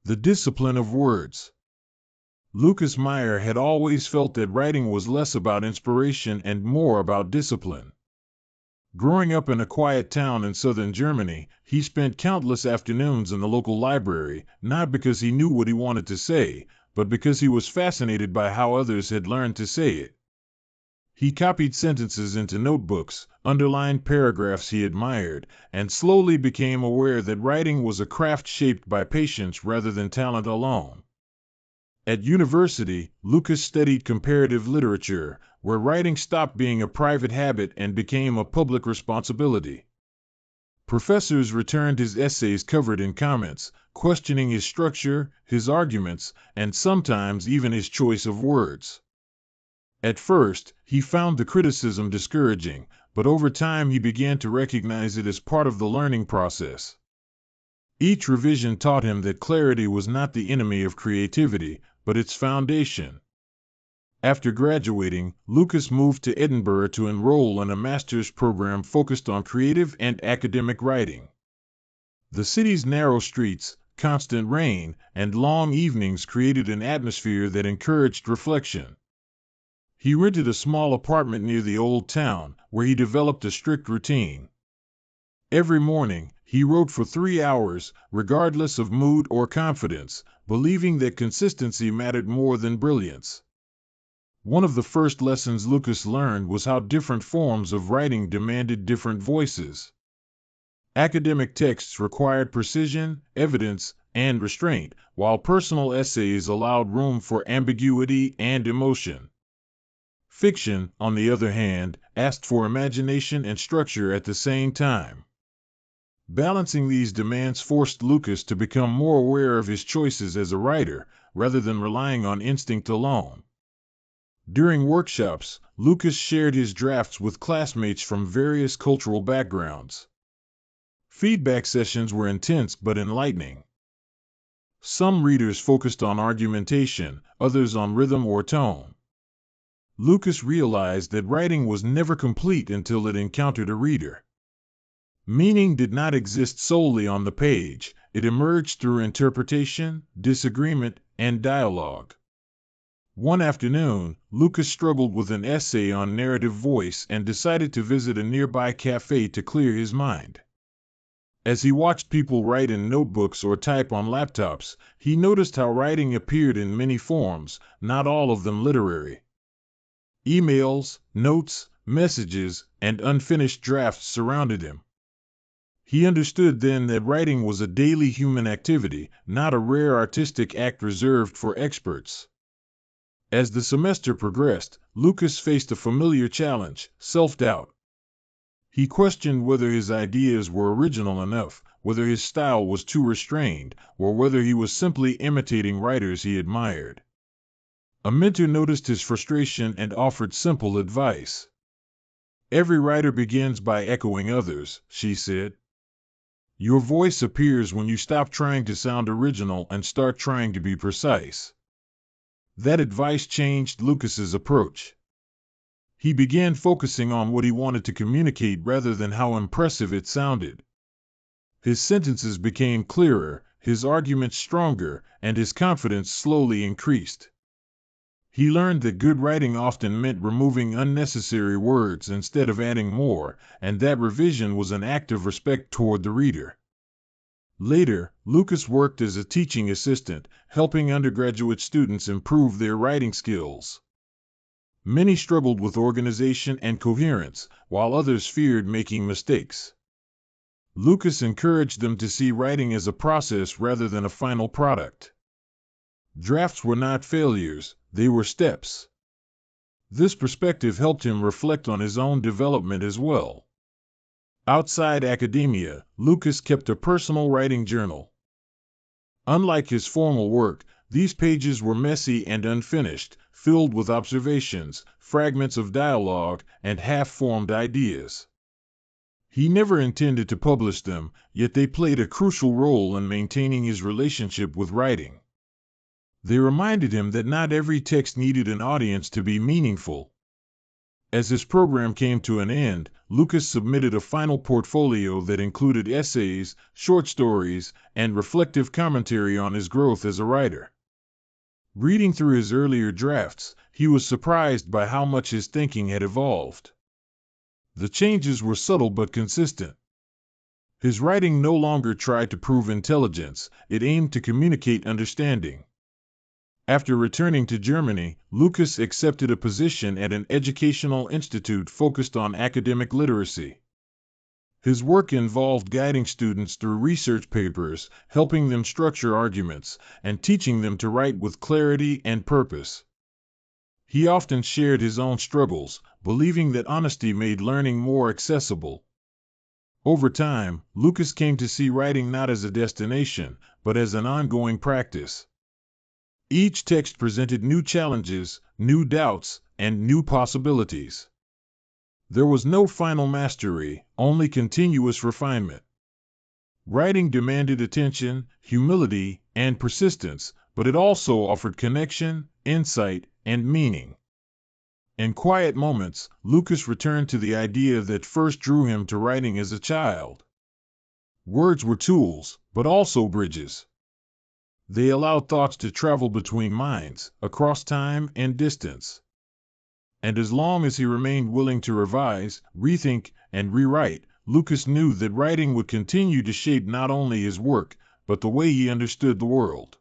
The discipline of words. Lucas Meyer had always felt that writing was less about inspiration and more about discipline. Growing up in a quiet town in southern Germany, he spent countless afternoons in the local library, not because he knew what he wanted to say, but because he was fascinated by how others had learned to say it. He copied sentences into notebooks, underlined paragraphs he admired, and slowly became aware that writing was a craft shaped by patience rather than talent alone. At university, Lucas studied comparative literature, where writing stopped being a private habit and became a public responsibility. Professors returned his essays covered in comments, questioning his structure, his arguments, and sometimes even his choice of words. At first, he found the criticism discouraging, but over time he began to recognize it as part of the learning process. Each revision taught him that clarity was not the enemy of creativity, but its foundation. After graduating, Lucas moved to Edinburgh to enroll in a master's program focused on creative and academic writing. The city's narrow streets, constant rain, and long evenings created an atmosphere that encouraged reflection. He rented a small apartment near the old town, where he developed a strict routine. Every morning, he wrote for 3 hours, regardless of mood or confidence, believing that consistency mattered more than brilliance. One of the first lessons Lucas learned was how different forms of writing demanded different voices. Academic texts required precision, evidence, and restraint, while personal essays allowed room for ambiguity and emotion. Fiction, on the other hand, asked for imagination and structure at the same time. Balancing these demands forced Lucas to become more aware of his choices as a writer, rather than relying on instinct alone. During workshops, Lucas shared his drafts with classmates from various cultural backgrounds. Feedback sessions were intense but enlightening. Some readers focused on argumentation, others on rhythm or tone. Lucas realized that writing was never complete until it encountered a reader. Meaning did not exist solely on the page, it emerged through interpretation, disagreement, and dialogue. One afternoon, Lucas struggled with an essay on narrative voice and decided to visit a nearby cafe to clear his mind. As he watched people write in notebooks or type on laptops, he noticed how writing appeared in many forms, not all of them literary. Emails, notes, messages, and unfinished drafts surrounded him. He understood then that writing was a daily human activity, not a rare artistic act reserved for experts. As the semester progressed, Lucas faced a familiar challenge: self-doubt. He questioned whether his ideas were original enough, whether his style was too restrained, or whether he was simply imitating writers he admired. A mentor noticed his frustration and offered simple advice. "Every writer begins by echoing others," she said. "Your voice appears when you stop trying to sound original and start trying to be precise." That advice changed Lucas's approach. He began focusing on what he wanted to communicate rather than how impressive it sounded. His sentences became clearer, his arguments stronger, and his confidence slowly increased. He learned that good writing often meant removing unnecessary words instead of adding more, and that revision was an act of respect toward the reader. Later, Lucas worked as a teaching assistant, helping undergraduate students improve their writing skills. Many struggled with organization and coherence, while others feared making mistakes. Lucas encouraged them to see writing as a process rather than a final product. Drafts were not failures, they were steps. This perspective helped him reflect on his own development as well. Outside academia, Lucas kept a personal writing journal. Unlike his formal work, these pages were messy and unfinished, filled with observations, fragments of dialogue, and half-formed ideas. He never intended to publish them, yet they played a crucial role in maintaining his relationship with writing. They reminded him that not every text needed an audience to be meaningful. As his program came to an end, Lucas submitted a final portfolio that included essays, short stories, and reflective commentary on his growth as a writer. Reading through his earlier drafts, he was surprised by how much his thinking had evolved. The changes were subtle but consistent. His writing no longer tried to prove intelligence, it aimed to communicate understanding. After returning to Germany, Lucas accepted a position at an educational institute focused on academic literacy. His work involved guiding students through research papers, helping them structure arguments, and teaching them to write with clarity and purpose. He often shared his own struggles, believing that honesty made learning more accessible. Over time, Lucas came to see writing not as a destination, but as an ongoing practice. Each text presented new challenges, new doubts, and new possibilities. There was no final mastery, only continuous refinement. Writing demanded attention, humility, and persistence, but it also offered connection, insight, and meaning. In quiet moments, Lucas returned to the idea that first drew him to writing as a child. Words were tools, but also bridges. They allowed thoughts to travel between minds, across time and distance. And as long as he remained willing to revise, rethink, and rewrite, Lucas knew that writing would continue to shape not only his work, but the way he understood the world.